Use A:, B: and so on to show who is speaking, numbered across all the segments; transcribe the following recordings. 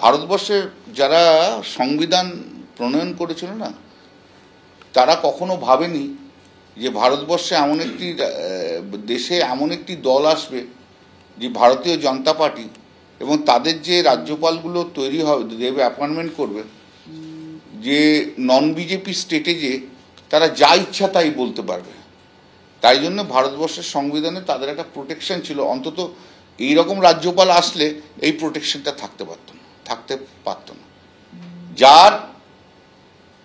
A: ভারতবর্ষের যারা সংবিধান প্রণয়ন করেছিল না, তারা কখনো ভাবেনি যে ভারতবর্ষে এমন একটি দেশে এমন একটি দল আসবে যে ভারতীয় জনতা পার্টি, এবং তাদের যে রাজ্যপালগুলো তৈরি হবে দেবে, অ্যাপয়েন্টমেন্ট করবে, যে নন বিজেপি স্টেটে যে তারা যা ইচ্ছা তাই বলতে পারবে। তাই জন্য ভারতবর্ষের সংবিধানে তাদের একটা প্রোটেকশন ছিল, অন্তত এইরকম রাজ্যপাল আসলে এই প্রোটেকশনটা থাকতে পারত না। যার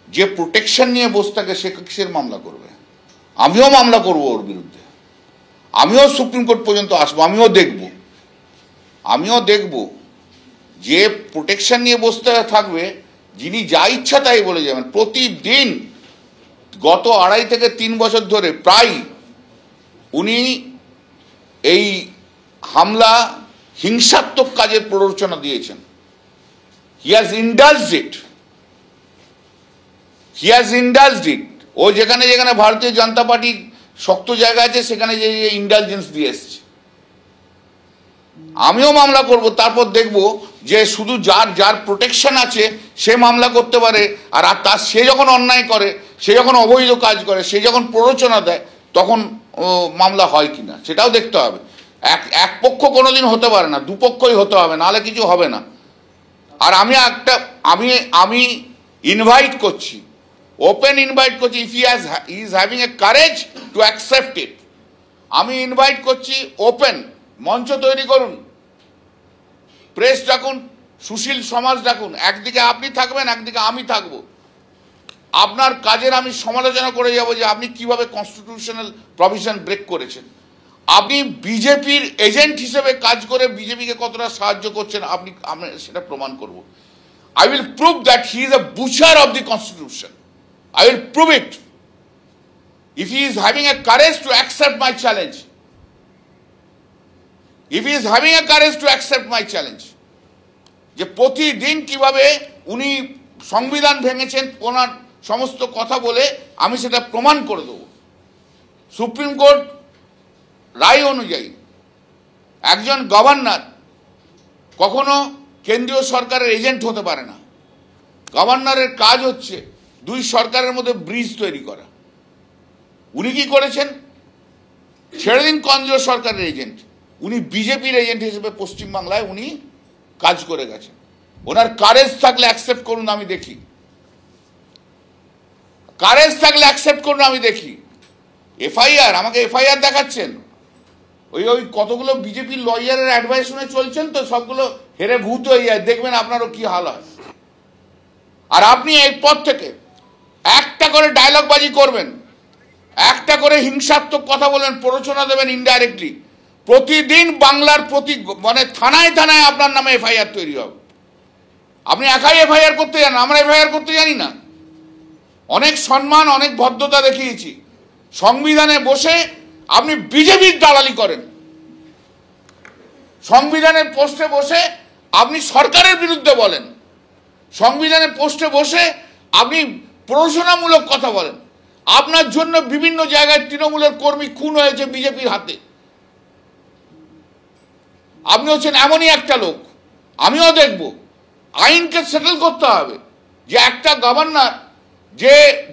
A: যে প্রোটেকশন নিয়ে বসে থাকে সে কিসের মামলা করবে? আমিও মামলা করব ওর বিরুদ্ধে, আমিও সুপ্রিম কোর্ট পর্যন্ত আসবো, আমিও দেখব যে প্রোটেকশন নিয়ে বসতে থাকবে, যিনি যা ইচ্ছা তাই বলে যাবেন। প্রতিদিন গত 2.5 থেকে 3 বছর ধরে প্রায় উনি এই হামলা হিংসাত্মক কাজের প্ররোচনা দিয়েছেন। হি হ্যাজ ইন্ডালজড ইট। ও যেখানে যেখানে ভারতীয় জনতা পার্টির শক্ত জায়গা আছে সেখানে যে ইন্ডালজেন্স দিয়ে এসছে। আমিও মামলা করব, তারপর দেখব যে শুধু যার প্রোটেকশন আছে সে মামলা করতে পারে, আর তার সে যখন অন্যায় করে, সে যখন অবৈধ কাজ করে, সে যখন প্ররোচনা দেয়, তখন মামলা হয় কিনা সেটাও দেখতে হবে। এক পক্ষ কোনোদিন হতে পারে না, দুপক্ষই হতে হবে, নাহলে কিছু হবে না। আর আমি ইনভাইট করছি, ওপেন ইনভাইট করছি, if he is having a courage to accept it, আমি ইনভাইট করছি, ওপেন মঞ্চ তৈরি করুন, প্রেস ডাকুন, সুশীল সমাজ ডাকুন, একদিকে আপনি থাকবেন, একদিকে আমি থাকব। আপনার কাজের আমি সমালোচনা করে যাব যে আপনি কিভাবে কনস্টিটিউশনাল প্রভিশন ব্রেক করেছেন, আপনি বিজেপির এজেন্ট হিসেবে কাজ করে বিজেপিকে কতটা সাহায্য করছেন, আমি সেটা প্রমাণ করব। I will prove that he is a butcher of the constitution. I will prove it. If he is having a courage to accept my challenge, যে প্রতিদিন কিভাবে উনি সংবিধান ভেঙেছেন ওনার সমস্ত কথা বলে, আমি সেটা প্রমাণ করে দেব। সুপ্রিম কোর্ট রায় অনুযায়ী একজন গভর্নর কখনো কেন্দ্রীয় সরকারের এজেন্ট হতে পারে না। গভর্নরের কাজ হচ্ছে দুই সরকারের মধ্যে ব্রিজ তৈরি করা। উনি কি করেছেন? ছেড়ে দিন কেন্দ্রীয় সরকারের এজেন্ট, উনি বিজেপির এজেন্ট হিসেবে পশ্চিমবাংলায় উনি কাজ করে গেছেন। ওনার কারেজ থাকলে অ্যাকসেপ্ট করুন, আমি দেখি। কারেজ থাকলে অ্যাকসেপ্ট করুন, আমি দেখি। এফআইআর, আমাকে এফআইআর দেখাচ্ছেন, ওই কতগুলো বিজেপির লয়ারের অ্যাডভাইস শুনে চলছেন তো, সবগুলো হেরে ভূত হয়ে যায়, দেখবেন আপনারও কি হাল হয়। আর আপনি এরপর থেকে একটা করে ডায়লগবাজি করবেন, একটা করে হিংসাত্মক কথা বলবেন, প্ররোচনা দেবেন ইনডাইরেক্টলি। প্রতিদিন বাংলার মানে থানায় থানায় আপনার নামে এফআইআর তৈরি হবে। আপনি একাই এফআইআর করতে জানেন, আমরা এফআইআর করতে জানি না। অনেক সম্মান, অনেক ভদ্রতা দেখিয়েছি। সংবিধানে বসে আপনি বিজেপির দালালি করেন, সংবিধানের পোস্টে বসে আপনি সরকারের বিরুদ্ধে বলেন, সংবিধানের পোস্টে বসে আপনি প্ররোচনামূলক কথা বলেন। আপনার জন্য বিভিন্ন জায়গায় তৃণমূলের কর্মী খুন হয়েছে বিজেপির হাতে। আপনি হচ্ছেন এমনই একটা লোক। আমিও দেখব, আইনকে সেটেল করতে হবে যে একটা গভর্নর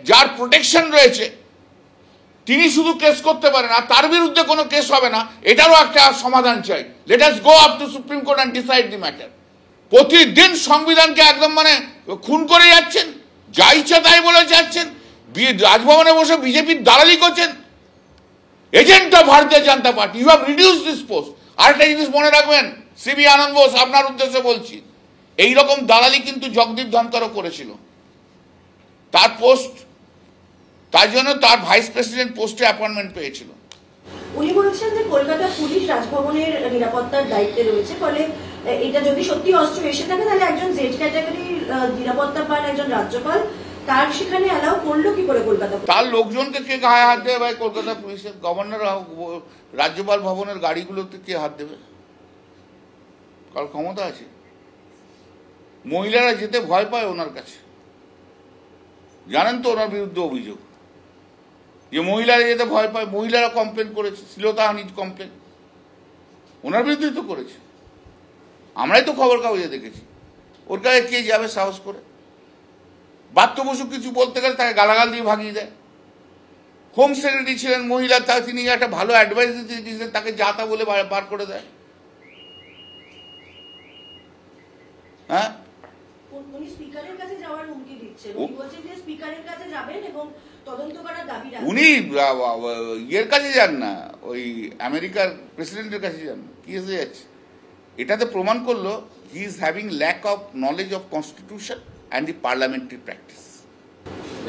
A: যার প্রোটেকশন রয়েছে তিনি শুধু কেস করতে পারেন, আর তার বিরুদ্ধে কোনো কেস হবে না, এটারও একটা সমাধান চাই। Let us go up to supreme court and decide the matter. প্রতিদিন সংবিধানকে একদম মানে খুন করে যাচ্ছেন, যা ইচ্ছা তাই বলে যাচ্ছেন, রাজভবনে বসে বিজেপির দালালি করছেন। Agent of Bharatiya Janata Party, you have reduce this post. আরেকটা জিনিস মনে রাখবেন, সিবি আনন্দ বোস, আপনার উদ্দেশ্যে বলছি, এইরকম দালালি কিন্তু জগদীপ ধনকরও করেছিল। তার পোস্ট, তার জন্য তার ভাইস প্রেসিডেন্ট পোস্টে অ্যাপয়েন্টমেন্ট পেয়েছিল।
B: উনি বলছেন যে কলকাতা পুলিশ রাজভবনের নিরাপত্তার দায়িত্বে রয়েছে, ফলে এটা যদি সত্যি অস্ত্র এসে থাকে তাহলে একজন জেড ক্যাটাগরির নিরাপত্তা পান একজন রাজ্যপাল, তার সেখানে অ্যালাউ করলো কি করে কলকাতা?
A: তার লোকজনকে কে গায়ে হাত দেবে ভাই? কলকাতা পুলিশের গভর্নর রাজ্যপাল ভবনের গাড়িগুলোতে কে হাত দেবে? কার ক্ষমতা আছে? মহিলারা যেতে ভয় পায় ওনার কাছে। জানেন তো ওনার বিরুদ্ধে অভিযোগ যে মহিলারা যেতে ভয় পায়, মহিলারা কমপ্লেন করেছে, শ্লীলতাহানির কমপ্লেন ওনার বিরুদ্ধেই তো করেছে। আমরাই তো খবর কাগজে দেখেছি। ওর কাছে কে যাবে সাহস করে? বাত্য বসু কিছু বলতে গেলে তাকে গালাগাল দিয়ে ভাগিয়ে দেয়। হোম সেক্রেটারি ছিলেন মহিলা, তিনি একটা ভালো অ্যাডভাইস দিয়েছিলেন, তাকে যা তা বলে বার করে দেয়। হ্যাঁ,
B: উনি স্পিকারের কাছে যাওয়ার হুমকি দিচ্ছেন। উনি বলছেন যে স্পিকারের কাছে যাবেন এবং তদন্ত করার দাবি রাখবেন।
A: উনি ইয়ের কাছে যান না, ওই আমেরিকার প্রেসিডেন্টের কাছে যান, কি এসে যাচ্ছে? এটাতে প্রমাণ করলো he is having lack of knowledge of constitution and the parliamentary practice.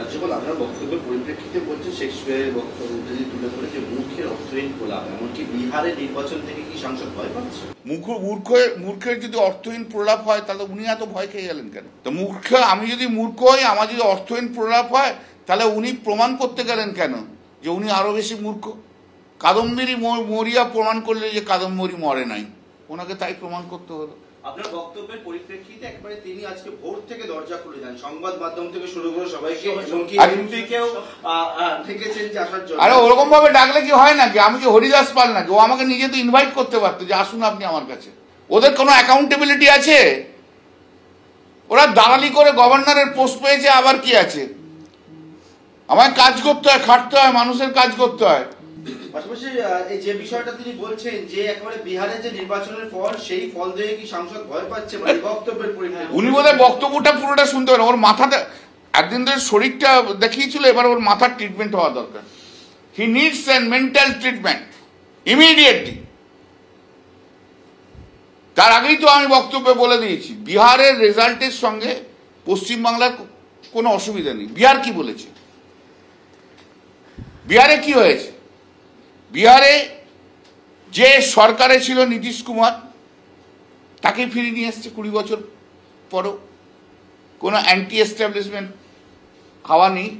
C: রাজ্যপাল আপনার বক্তব্যের পরিপ্রেক্ষিতে বলছে শেক্সপিয়ারের বক্তব্য তুলে ধরে যে মূর্খের অর্থহীন প্রলাপ, এমনকি বিহারের নির্বাচন থেকে কি সাংসদ ভয় পাচ্ছে?
A: মূর্খের যদি অর্থহীন প্রলাপ হয় তাহলে উনি এত ভয় খেয়ে গেলেন কেন? তো মূর্খ, আমি যদি মূর্খ হই, আমার যদি অর্থহীন প্রলাপ হয়, তাহলে উনি প্রমাণ করতে গেলেন কেন যে উনি আরো বেশি মূর্খ? কাদম্বরী মরিয়া প্রমাণ করলে যে কাদম্বরী মরে নাই, ওনাকে তাই প্রমাণ করতে হলো।
C: আপনার বক্তব্যের পরিপ্রেক্ষিতে একবারে তিনি আজকে ভোর থেকে দরজা খুলে দেন, সংবাদ মাধ্যম থেকে শুরু করে সবাইকে, এমনকি এমপিকেও ডেকেছেন যে আসার জন্য।
A: আরে ওরকম ভাবে ডাকলে কি হয় নাকি? আমি কি হরিদাস পাল নাকি? ও আমাকে নিজে তো ইনভাইট করতে পারতো যে আসুন আপনি আমার কাছে। ওদের কোনো অ্যাকাউন্টেবিলিটি আছে? ওরা দালালি করে গভর্নরের পোস্ট পেয়েছে, আবার কি আছে? আমায় কাজ করতে হয়, খাটতে হয়, মানুষের কাজ করতে হয়।
C: পাশাপাশি এই যে বিষয়টা তিনি বলছেন যে একেবারে বিহারের যে নির্বাচনের ফল, সেই ফল দিয়ে কি সাংসদ ভয় পাচ্ছে, মানে বক্তব্যের পরিপ্রেক্ষিতে
A: উনি বোধহয় বক্তব্যটা পুরোটা শুনতে পারেন। ওর মাথাটা একদিন ধরে শরীরটা দেখিয়েছিল, এবার ওর মাথার ট্রিটমেন্ট হওয়া দরকার। হি needs an mental treatment immediately. তার আগেই তো আমি বক্তব্যে বলে দিয়েছি, বিহারের রেজাল্টের সঙ্গে পশ্চিমবাংলার কোনো অসুবিধা নেই। বিহার কি বলেছে? বিহারে কি হয়েছে? বিহারে যে সরকারে ছিল নীতিশ কুমার, তাকে ফিরিয়ে নিয়ে এসছে 20 বছর পরও। কোনো অ্যান্টি এস্টাবলিশমেন্ট হাওয়া নেই।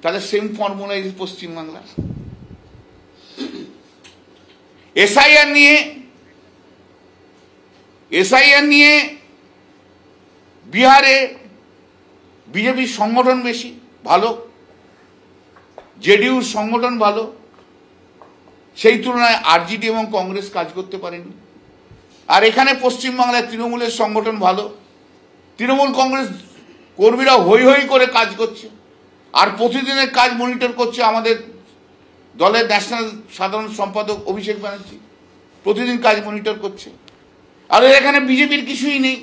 A: তাহলে same formula is Paschimbangla. SIR নিয়ে বিহারে বিজেপির সংগঠন বেশি ভালো, জেডিইউর সংগঠন ভালো, সেই তুলনায় আরজেডি এবং কংগ্রেস কাজ করতে পারেনি। আর এখানে পশ্চিমবাংলায় তৃণমূলের সংগঠন ভালো, তৃণমূল কংগ্রেস কর্মীরা হই হই করে কাজ করছে, আর প্রতিদিনের কাজ মনিটর করছে আমাদের দলের ন্যাশনাল সাধারণ সম্পাদক অভিষেক ব্যানার্জি, প্রতিদিন কাজ মনিটর করছে। আর এখানে বিজেপির কিছুই নেই,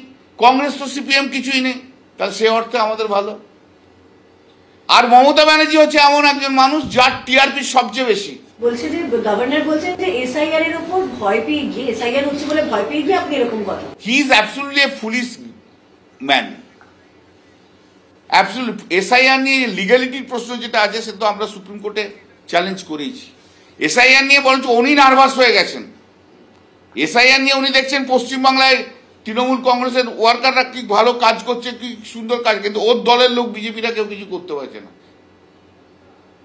A: কংগ্রেস তো সিপিএম কিছুই নেই, তাহলে সে অর্থে আমাদের ভালো। আর মমতা ব্যানার্জি হচ্ছে এমন একজন মানুষ যার টিআরপি সবচেয়ে বেশি।
B: বলছে যে গভর্নর বলছেন যে এসআইআর এর উপর ভয় পেয়ে গিয়ে, এসআইআর হচ্ছে বলে ভয় পেয়ে গিয়ে আপনি এরকম কথা।
A: He is absolutely a foolish man. Absolute SIR নিয়ে লিগ্যালিটির প্রশ্ন যেটা আছে, সে তো আমরা সুপ্রিম কোর্টে চ্যালেঞ্জ করেছি। এসআইআর নিয়ে বরঞ্চ উনি নার্ভাস হয়ে গেছেন। এসআইআর নিয়ে উনি দেখছেন পশ্চিমবাংলায় তৃণমূল কংগ্রেসের ওয়ার্কাররা কি ভালো কাজ করছে, কি সুন্দর কাজ, কিন্তু ওর দলের লোক বিজেপিরা কেউ কিছু করতে পারছে না।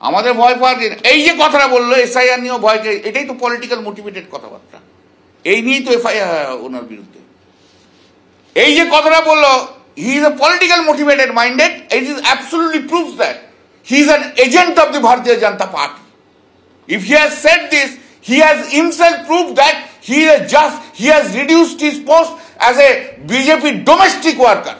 A: আমাদের ভয় পাওয়ার এই যে কথাটা বললো এসআইআর নিয়েও ভয়, এটাই তো পলিটিক্যাল মোটিভেটেড কথাবার্তা। এই নিয়েই তো এফআইআর ওনার বিরুদ্ধে। এই যে কথাটা বললো, he is a political motivated minded, it is absolutely proves that he is an agent of the ভারতীয় Janata party. If he has said this, he has himself proved that he has reduced his post as a BJP domestic worker.